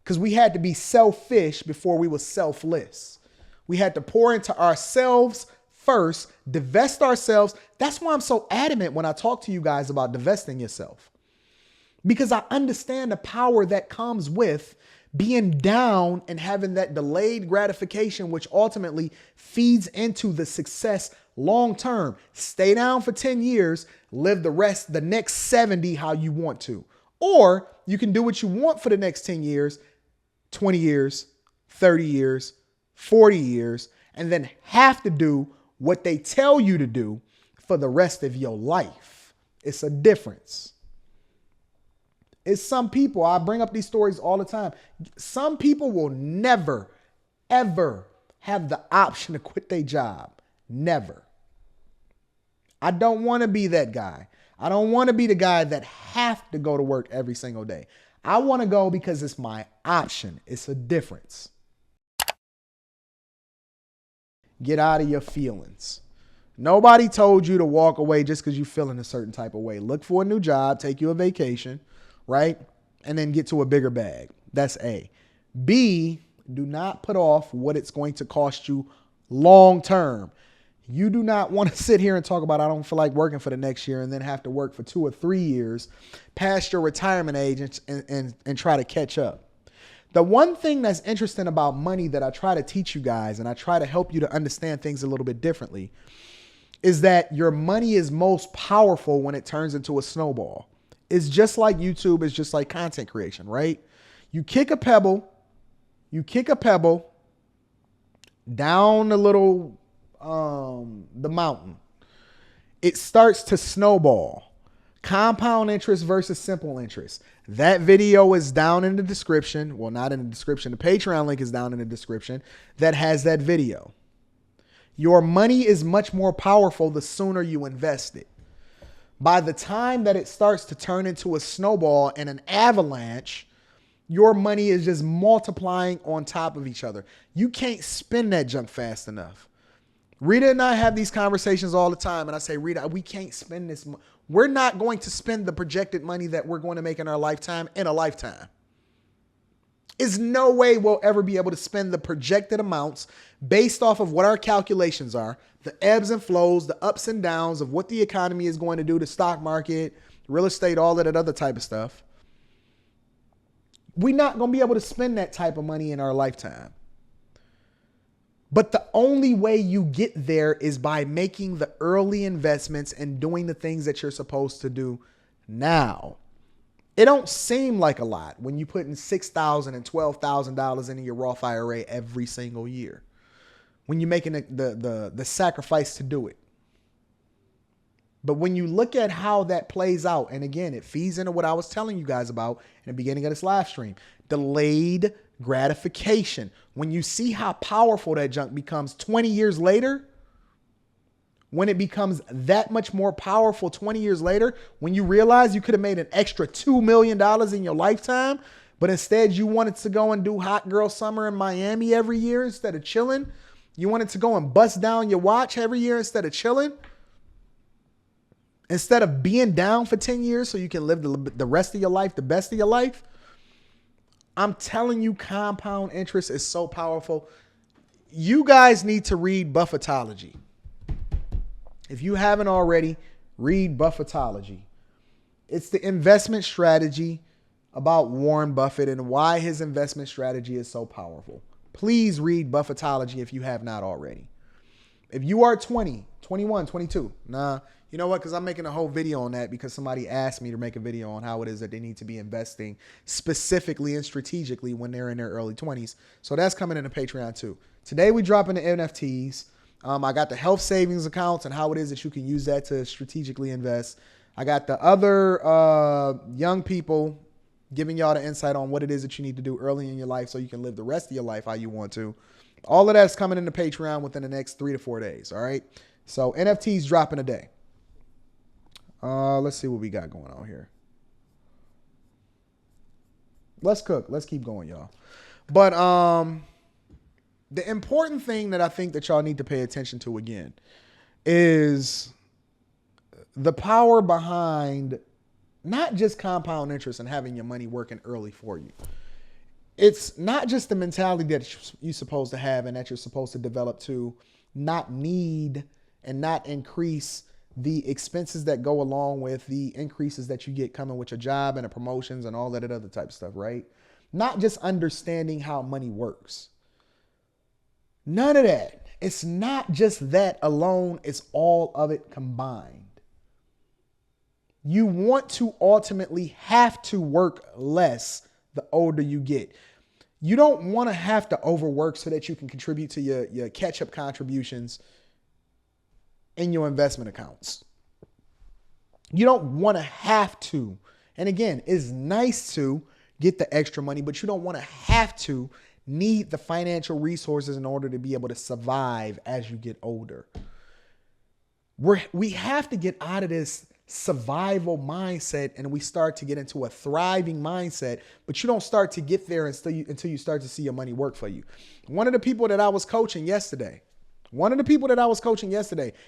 because we had to be selfish before we were selfless. We had to pour into ourselves first, divest ourselves. That's why I'm so adamant when I talk to you guys about divesting yourself, because I understand the power that comes with being down and having that delayed gratification, which ultimately feeds into the success long term. Stay down for 10 years, live the next 70 how you want to. Or you can do what you want for the next 10 years, 20 years, 30 years, 40 years, and then have to do what they tell you to do for the rest of your life. It's a difference. It's some people, I bring up these stories all the time. Some people will never, ever have the option to quit their job. Never. I don't want to be that guy. I don't want to be the guy that have to go to work every single day. I want to go because it's my option. It's a difference. Get out of your feelings. Nobody told you to walk away just because you're feeling a certain type of way. Look for a new job, take you a vacation, right? And then get to a bigger bag. That's A. B, do not put off what it's going to cost you long term. You do not want to sit here and talk about, I don't feel like working for the next year, and then have to work for 2 or 3 years past your retirement age and try to catch up. The one thing that's interesting about money that I try to teach you guys, and I try to help you to understand things a little bit differently, is that your money is most powerful when it turns into a snowball. It's just like YouTube. It's just like content creation, right? You kick a pebble down the mountain. It starts to snowball. Compound interest versus simple interest. That video is down in the description. Well, not in the description. The Patreon link is down in the description that has that video. Your money is much more powerful the sooner you invest it. By the time that it starts to turn into a snowball and an avalanche, your money is just multiplying on top of each other. You can't spend that junk fast enough. Rita and I have these conversations all the time. And I say, Rita, we can't spend this. We're not going to spend the projected money that we're going to make in our lifetime in a lifetime. There's no way we'll ever be able to spend the projected amounts based off of what our calculations are, the ebbs and flows, the ups and downs of what the economy is going to do, the stock market, real estate, all of that other type of stuff. We're not going to be able to spend that type of money in our lifetime. But the only way you get there is by making the early investments and doing the things that you're supposed to do now. It don't seem like a lot when you put in $6,000 and $12,000 into your Roth IRA every single year, when you're making the sacrifice to do it. But when you look at how that plays out, and again, it feeds into what I was telling you guys about in the beginning of this live stream, delayed gratification. When you see how powerful that junk becomes 20 years later, when it becomes that much more powerful 20 years later, when you realize you could have made an extra $2 million in your lifetime, but instead you wanted to go and do hot girl summer in Miami every year instead of chilling. You wanted to go and bust down your watch every year instead of chilling. Instead of being down for 10 years so you can live the rest of your life, the best of your life. I'm telling you, compound interest is so powerful. You guys need to read Buffettology. If you haven't already, read Buffettology. It's the investment strategy about Warren Buffett and why his investment strategy is so powerful. Please read Buffettology if you have not already. If you are 20, 21, 22, you know what? Because I'm making a whole video on that because somebody asked me to make a video on how it is that they need to be investing specifically and strategically when they're in their early 20s. So that's coming in the Patreon too. Today we dropping the NFTs. I got the health savings accounts and how it is that you can use that to strategically invest. I got the other young people giving y'all the insight on what it is that you need to do early in your life so you can live the rest of your life how you want to. All of that's coming into Patreon within the next 3 to 4 days. All right. So NFTs dropping today. Let's see what we got going on here. Let's cook. Let's keep going, y'all. But the important thing that I think that y'all need to pay attention to again is the power behind not just compound interest and having your money working early for you. It's not just the mentality that you're supposed to have and that you're supposed to develop to not need and not increase the expenses that go along with the increases that you get coming with your job and the promotions and all that other type of stuff, right? Not just understanding how money works. None of that. It's not just that alone. It's all of it combined. You want to ultimately have to work less the older you get. You don't want to have to overwork so that you can contribute to your catch-up contributions in your investment accounts. You don't want to have to. And again, it's nice to get the extra money, but you don't want to have to need the financial resources in order to be able to survive as you get older. We have to get out of this survival mindset and we start to get into a thriving mindset, but you don't start to get there until you start to see your money work for you. One of the people that I was coaching yesterday,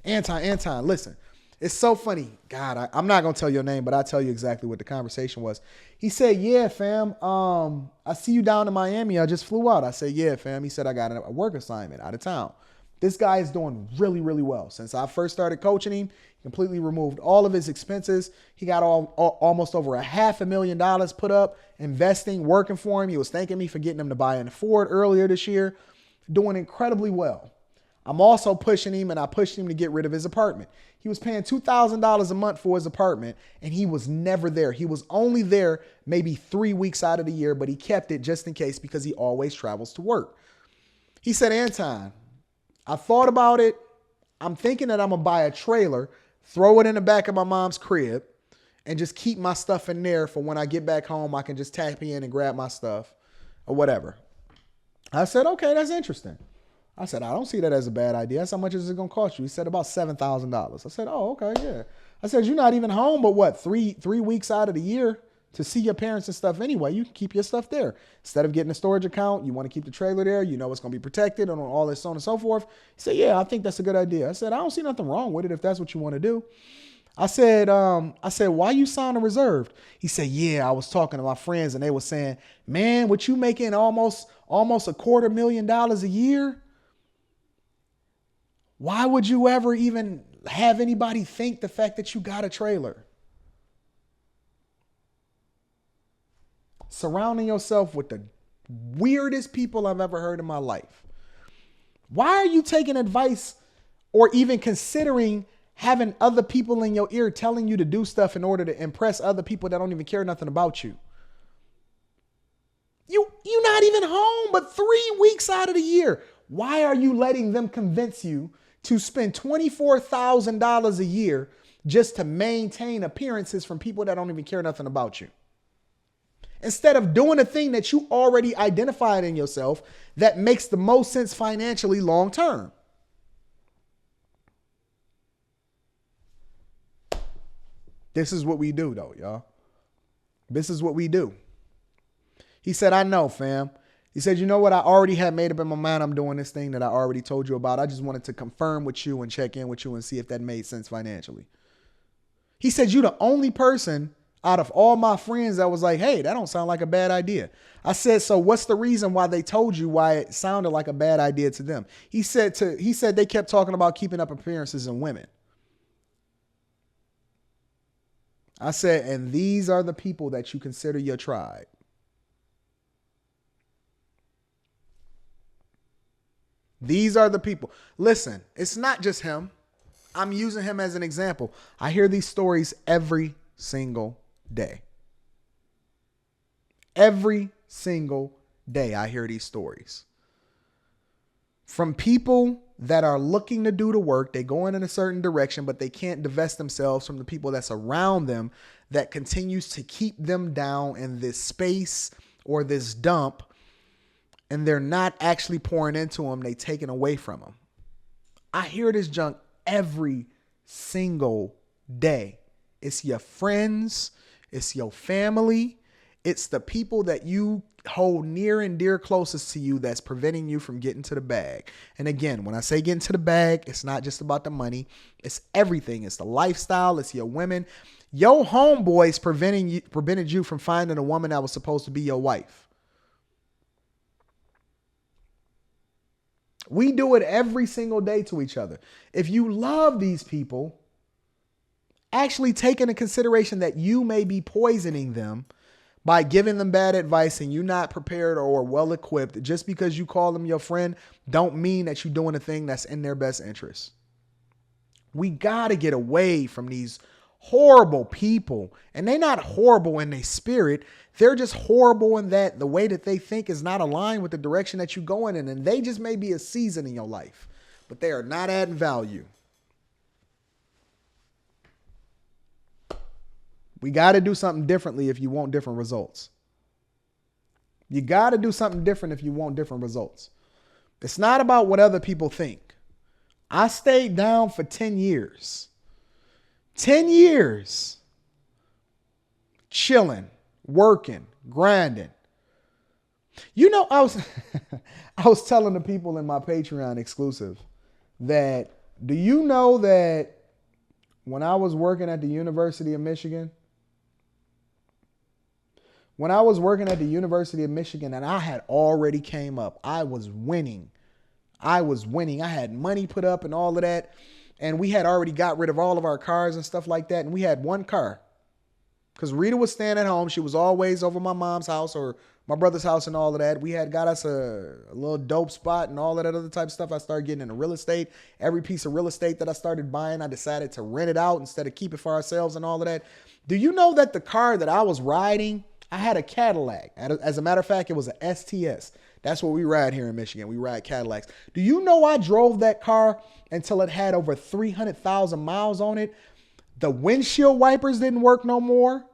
Anton, listen, it's so funny. God, I'm not going to tell your name, but I'll tell you exactly what the conversation was. He said, yeah, fam, I see you down in Miami. I just flew out. I said, yeah, fam. He said, I got a work assignment out of town. This guy is doing really, really well. Since I first started coaching him, he completely removed all of his expenses. He got almost over $500,000 put up, investing, working for him. He was thanking me for getting him to buy a Ford earlier this year, doing incredibly well. I'm also pushing him, and I pushed him to get rid of his apartment. He was paying $2,000 a month for his apartment, and he was never there. He was only there maybe 3 weeks out of the year, but he kept it just in case because he always travels to work. He said, Anton, I thought about it. I'm thinking that I'm going to buy a trailer, throw it in the back of my mom's crib, and just keep my stuff in there for when I get back home, I can just tap in and grab my stuff or whatever. I said, okay, that's interesting. I said, I don't see that as a bad idea. I said, how much is it going to cost you? He said, about $7,000. I said, oh, okay, yeah. I said, you're not even home but what, three weeks out of the year to see your parents and stuff anyway. You can keep your stuff there. Instead of getting a storage account, you want to keep the trailer there. You know it's going to be protected and all this, so on and so forth. He said, yeah, I think that's a good idea. I said, I don't see nothing wrong with it if that's what you want to do. I said, why you sounding reserved? He said, yeah, I was talking to my friends and they were saying, man, what you making almost $250,000 a year? Why would you ever even have anybody think the fact that you got a trailer? Surrounding yourself with the weirdest people I've ever heard in my life. Why are you taking advice or even considering having other people in your ear telling you to do stuff in order to impress other people that don't even care nothing about you? You're not even home but 3 weeks out of the year. Why are you letting them convince you to spend $24,000 a year just to maintain appearances from people that don't even care nothing about you? Instead of doing a thing that you already identified in yourself that makes the most sense financially long term. This is what we do though, y'all. This is what we do. He said, I know, fam. He said, you know what? I already had made up in my mind. I'm doing this thing that I already told you about. I just wanted to confirm with you and check in with you and see if that made sense financially. He said, you're the only person out of all my friends that was like, hey, that don't sound like a bad idea. I said, so what's the reason why they told you why it sounded like a bad idea to them? He said they kept talking about keeping up appearances in women. I said, and these are the people that you consider your tribe. These are the people. Listen, it's not just him. I'm using him as an example. I hear these stories every single day. Every single day I hear these stories. From people that are looking to do the work, they go in a certain direction, but they can't divest themselves from the people that's around them that continues to keep them down in this space or this dump, and they're not actually pouring into them, they taking away from them. I hear this junk every single day. It's your friends, it's your family, it's the people that you hold near and dear closest to you that's preventing you from getting to the bag. And again, when I say getting to the bag, it's not just about the money. It's everything. It's the lifestyle. It's your women. Your homeboys prevented you from finding a woman that was supposed to be your wife. We do it every single day to each other. If you love these people, actually take into consideration that you may be poisoning them by giving them bad advice and you're not prepared or well equipped. Just because you call them your friend don't mean that you're doing a thing that's in their best interest. We got to get away from these horrible people. And they're not horrible in their spirit. They're just horrible in that the way that they think is not aligned with the direction that you're going in. And they just may be a season in your life, but they are not adding value. We got to do something differently if you want different results. You got to do something different if you want different results. It's not about what other people think. I stayed down for 10 years. 10 years. Chilling, working, grinding. You know, I was telling the people in my Patreon exclusive that, do you know that when I was working at the University of Michigan, and I had already came up, I was winning. I had money put up and all of that. And we had already got rid of all of our cars and stuff like that. And we had one car because Rita was staying at home. She was always over my mom's house or my brother's house and all of that. We had got us a little dope spot and all of that other type of stuff. I started getting into real estate. Every piece of real estate that I started buying, I decided to rent it out instead of keep it for ourselves and all of that. Do you know that the car that I was riding, I had a Cadillac. As a matter of fact, it was an STS. That's what we ride here in Michigan. We ride Cadillacs. Do you know I drove that car until it had over 300,000 miles on it? The windshield wipers didn't work no more.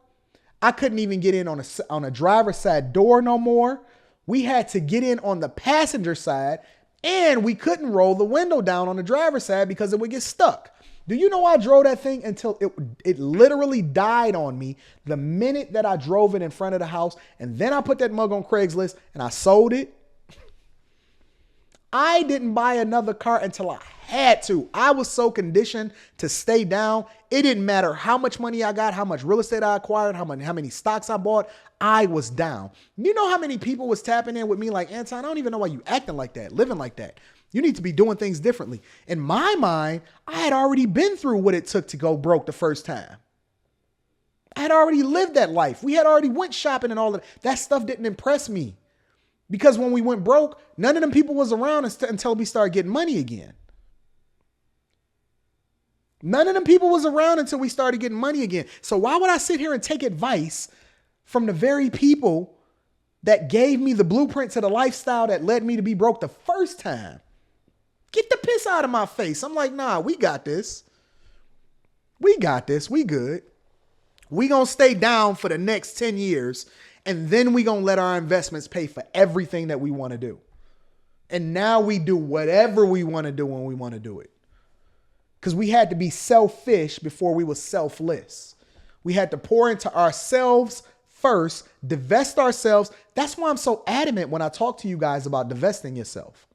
I couldn't even get in on a driver's side door no more. We had to get in on the passenger side, and we couldn't roll the window down on the driver's side because it would get stuck. Do you know I drove that thing until it literally died on me the minute that I drove it in front of the house, and then I put that mug on Craigslist and I sold it? I didn't buy another car until I had to. I was so conditioned to stay down. It didn't matter how much money I got, how much real estate I acquired, how many stocks I bought. I was down. You know how many people was tapping in with me like, Anton, I don't even know why you acting like that, living like that. You need to be doing things differently. In my mind, I had already been through what it took to go broke the first time. I had already lived that life. We had already went shopping and all of that. That stuff didn't impress me. Because when we went broke, none of them people was around until we started getting money again. None of them people was around until we started getting money again. So why would I sit here and take advice from the very people that gave me the blueprint to the lifestyle that led me to be broke the first time? Get the piss out of my face. I'm like, nah, we got this. We got this. We good. We gonna stay down for the next 10 years. And then we gonna let our investments pay for everything that we want to do. And now we do whatever we want to do when we want to do it. Because we had to be selfish before we were selfless. We had to pour into ourselves first, divest ourselves. That's why I'm so adamant when I talk to you guys about divesting yourself.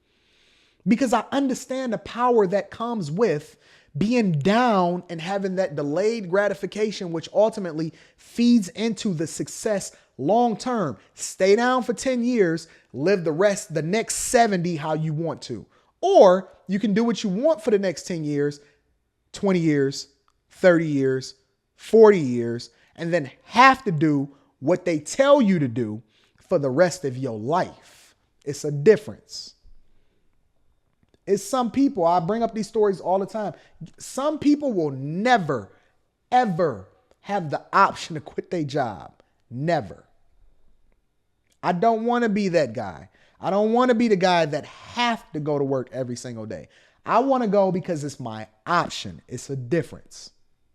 Because I understand the power that comes with being down and having that delayed gratification, which ultimately feeds into the success long term. Stay down for 10 years, live the next 70 how you want to. Or you can do what you want for the next 10 years, 20 years, 30 years, 40 years, and then have to do what they tell you to do for the rest of your life. It's a difference. It's some people, I bring up these stories all the time. Some people will never, ever have the option to quit their job. Never. I don't want to be that guy. I don't want to be the guy that have to go to work every single day. I want to go because it's my option. It's a difference.